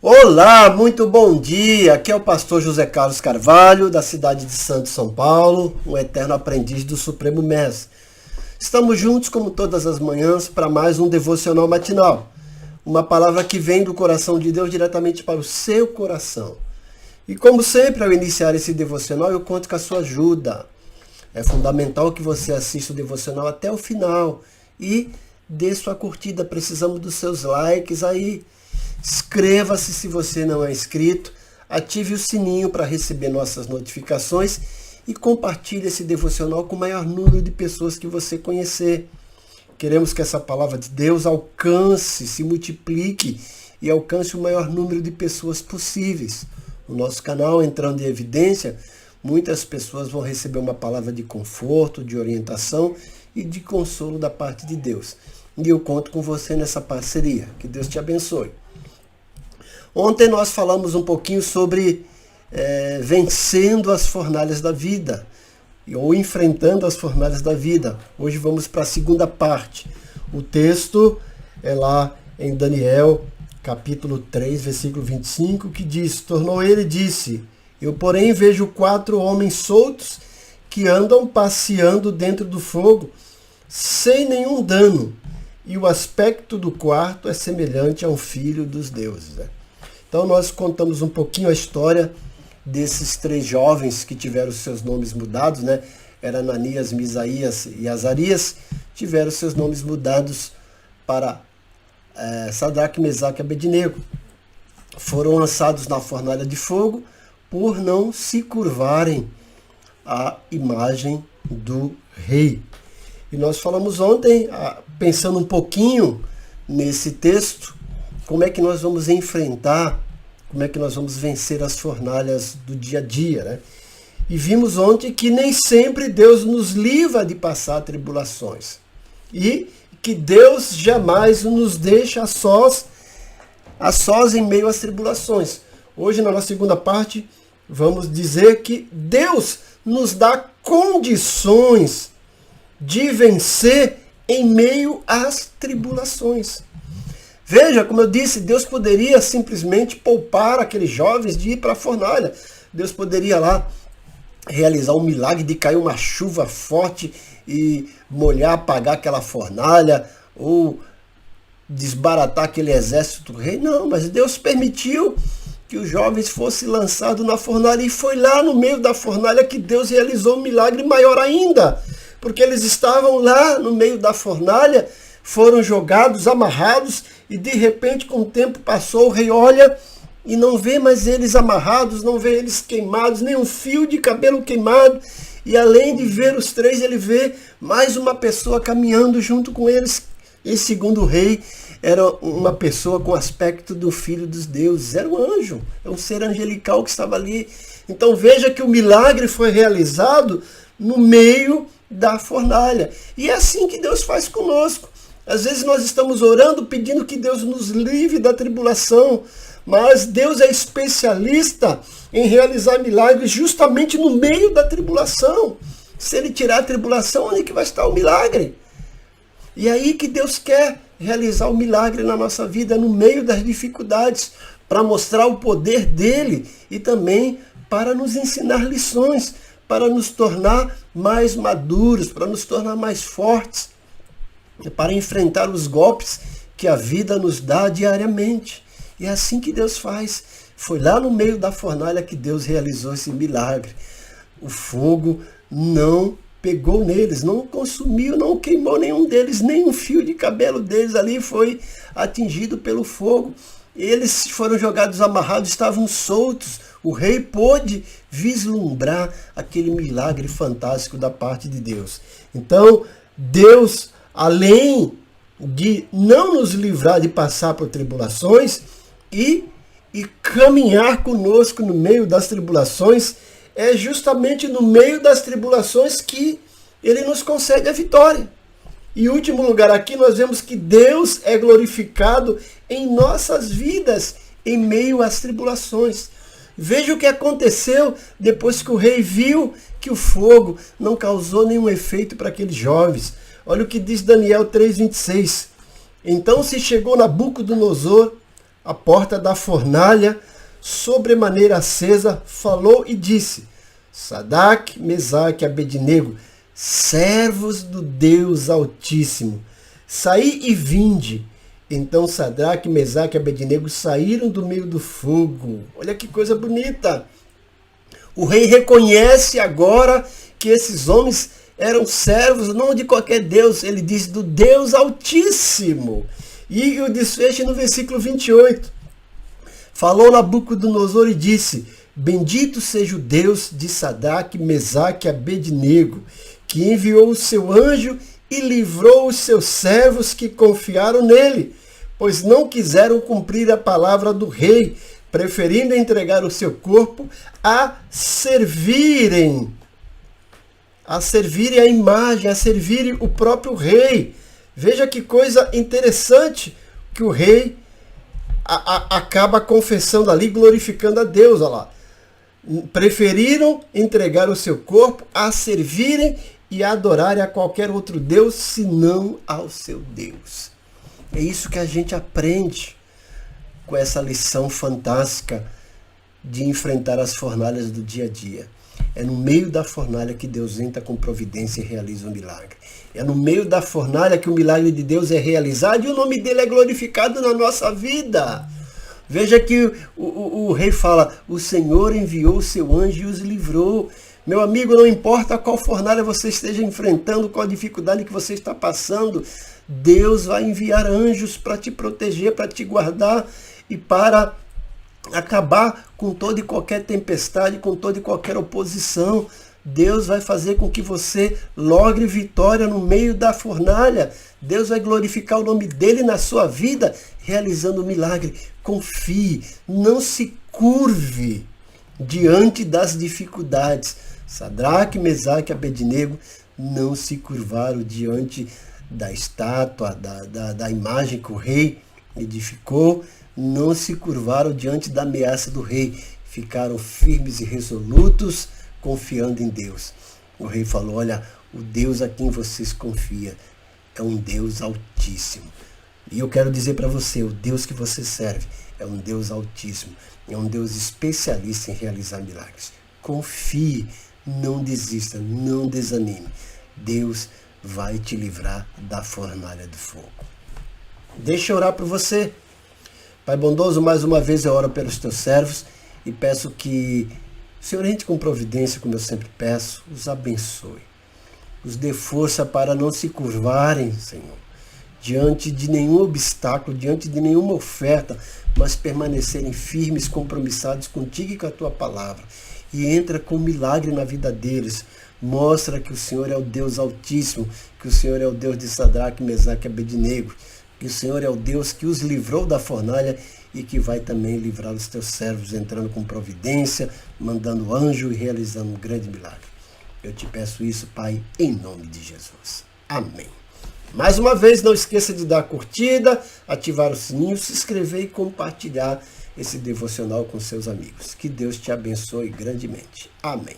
Olá, muito bom dia. Aqui é o pastor José Carlos Carvalho, da cidade de Santos, São Paulo, um eterno aprendiz do Supremo Mestre. Estamos juntos, como todas as manhãs, para mais um devocional matinal. Uma palavra que vem do coração de Deus diretamente para o seu coração. E como sempre, ao iniciar esse devocional, eu conto com a sua ajuda. É fundamental que você assista o devocional até o final e dê sua curtida. Precisamos dos seus likes aí. Inscreva-se se você não é inscrito, ative o sininho para receber nossas notificações e compartilhe esse devocional com o maior número de pessoas que você conhecer. Queremos que essa palavra de Deus alcance, se multiplique e alcance o maior número de pessoas possíveis. No nosso canal, entrando em evidência, muitas pessoas vão receber uma palavra de conforto, de orientação e de consolo da parte de Deus. E eu conto com você nessa parceria. Que Deus te abençoe. Ontem nós falamos um pouquinho sobre vencendo as fornalhas da vida, ou enfrentando as fornalhas da vida. Hoje vamos para a segunda parte. O texto é lá em Daniel, capítulo 3, versículo 25, que diz: tornou ele e disse, eu porém vejo 4 homens soltos que andam passeando dentro do fogo, sem nenhum dano, e o aspecto do quarto é semelhante a um filho dos deuses. Então nós contamos um pouquinho a história desses 3 jovens que tiveram seus nomes mudados, né? Era Ananias, Misaías e Azarias, tiveram seus nomes mudados para Sadraque, Mesaque e Abednego. Foram lançados na fornalha de fogo por não se curvarem à imagem do rei. E nós falamos ontem, pensando um pouquinho nesse texto, como é que nós vamos enfrentar, como é que nós vamos vencer as fornalhas do dia a dia, né? E vimos ontem que nem sempre Deus nos livra de passar tribulações. E que Deus jamais nos deixa a sós em meio às tribulações. Hoje, na nossa segunda parte, vamos dizer que Deus nos dá condições de vencer em meio às tribulações. Veja, como eu disse, Deus poderia simplesmente poupar aqueles jovens de ir para a fornalha. Deus poderia lá realizar um milagre de cair uma chuva forte e molhar, apagar aquela fornalha, ou desbaratar aquele exército do rei. Não, mas Deus permitiu que os jovens fossem lançados na fornalha, e foi lá no meio da fornalha que Deus realizou um milagre maior ainda, porque eles estavam lá no meio da fornalha, foram jogados, amarrados, e de repente, com o tempo passou, o rei olha e não vê mais eles amarrados, não vê eles queimados, nem um fio de cabelo queimado. E além de ver os 3, ele vê mais uma pessoa caminhando junto com eles. E segundo o rei, era uma pessoa com aspecto do filho dos deuses. Era um anjo, é um ser angelical que estava ali. Então veja que o milagre foi realizado no meio da fornalha. E é assim que Deus faz conosco. Às vezes nós estamos orando, pedindo que Deus nos livre da tribulação, mas Deus é especialista em realizar milagres justamente no meio da tribulação. Se Ele tirar a tribulação, onde é que vai estar o milagre? E é aí que Deus quer realizar o milagre na nossa vida, no meio das dificuldades, para mostrar o poder dEle e também para nos ensinar lições, para nos tornar mais maduros, para nos tornar mais fortes, para enfrentar os golpes que a vida nos dá diariamente. E é assim que Deus faz. Foi lá no meio da fornalha que Deus realizou esse milagre. O fogo não pegou neles, não consumiu, não queimou nenhum deles, nem um fio de cabelo deles ali foi atingido pelo fogo. Eles foram jogados amarrados, estavam soltos. O rei pôde vislumbrar aquele milagre fantástico da parte de Deus. Então, Deus, além de não nos livrar de passar por tribulações e caminhar conosco no meio das tribulações, é justamente no meio das tribulações que Ele nos concede a vitória. E em último lugar aqui nós vemos que Deus é glorificado em nossas vidas em meio às tribulações. Veja o que aconteceu depois que o rei viu que o fogo não causou nenhum efeito para aqueles jovens. Olha o que diz Daniel 3,26. Então se chegou Nabucodonosor a porta da fornalha, sobremaneira acesa, falou e disse: Sadraque, Mesaque e Abednego, servos do Deus Altíssimo, saí e vinde. Então Sadraque, Mesaque e Abednego saíram do meio do fogo. Olha que coisa bonita! O rei reconhece agora que esses homens eram servos não de qualquer Deus, ele diz do Deus Altíssimo. E o desfecho no versículo 28. Falou Nabucodonosor e disse: Bendito seja o Deus de Sadraque, Mesaque e Abednego, que enviou o seu anjo e livrou os seus servos que confiaram nele, pois não quiseram cumprir a palavra do rei, preferindo entregar o seu corpo a servirem a imagem, a servirem o próprio rei. Veja que coisa interessante que o rei acaba confessando ali, glorificando a Deus. Olha lá. Preferiram entregar o seu corpo a servirem e adorarem a qualquer outro Deus, senão ao seu Deus. É isso que a gente aprende com essa lição fantástica de enfrentar as fornalhas do dia a dia. É no meio da fornalha que Deus entra com providência e realiza o milagre. É no meio da fornalha que o milagre de Deus é realizado e o nome dele é glorificado na nossa vida. Veja que o rei fala: o Senhor enviou o seu anjo e os livrou. Meu amigo, não importa qual fornalha você esteja enfrentando, qual dificuldade que você está passando, Deus vai enviar anjos para te proteger, para te guardar e para acabar com toda e qualquer tempestade, com toda e qualquer oposição. Deus vai fazer com que você logre vitória no meio da fornalha. Deus vai glorificar o nome dele na sua vida, realizando o milagre. Confie, não se curve diante das dificuldades. Sadraque, Mesaque e Abednego não se curvaram diante da estátua, da imagem que o rei edificou, não se curvaram diante da ameaça do rei, ficaram firmes e resolutos, confiando em Deus. O rei falou: olha, o Deus a quem vocês confiam é um Deus altíssimo. E eu quero dizer para você, o Deus que você serve é um Deus altíssimo, é um Deus especialista em realizar milagres. Confie, não desista, não desanime. Deus vai te livrar da fornalha do fogo. Deixa eu orar por você. Pai bondoso, mais uma vez eu oro pelos teus servos e peço que o Senhor entre com providência, como eu sempre peço, os abençoe. Os dê força para não se curvarem, Senhor, diante de nenhum obstáculo, diante de nenhuma oferta, mas permanecerem firmes, compromissados contigo e com a tua palavra. E entra com milagre na vida deles. Mostra que o Senhor é o Deus Altíssimo, que o Senhor é o Deus de Sadraque, Mesaque e Abednego, que o Senhor é o Deus que os livrou da fornalha e que vai também livrar os teus servos, entrando com providência, mandando anjo e realizando um grande milagre. Eu te peço isso, Pai, em nome de Jesus. Amém. Mais uma vez, não esqueça de dar a curtida, ativar o sininho, se inscrever e compartilhar esse devocional com seus amigos. Que Deus te abençoe grandemente. Amém.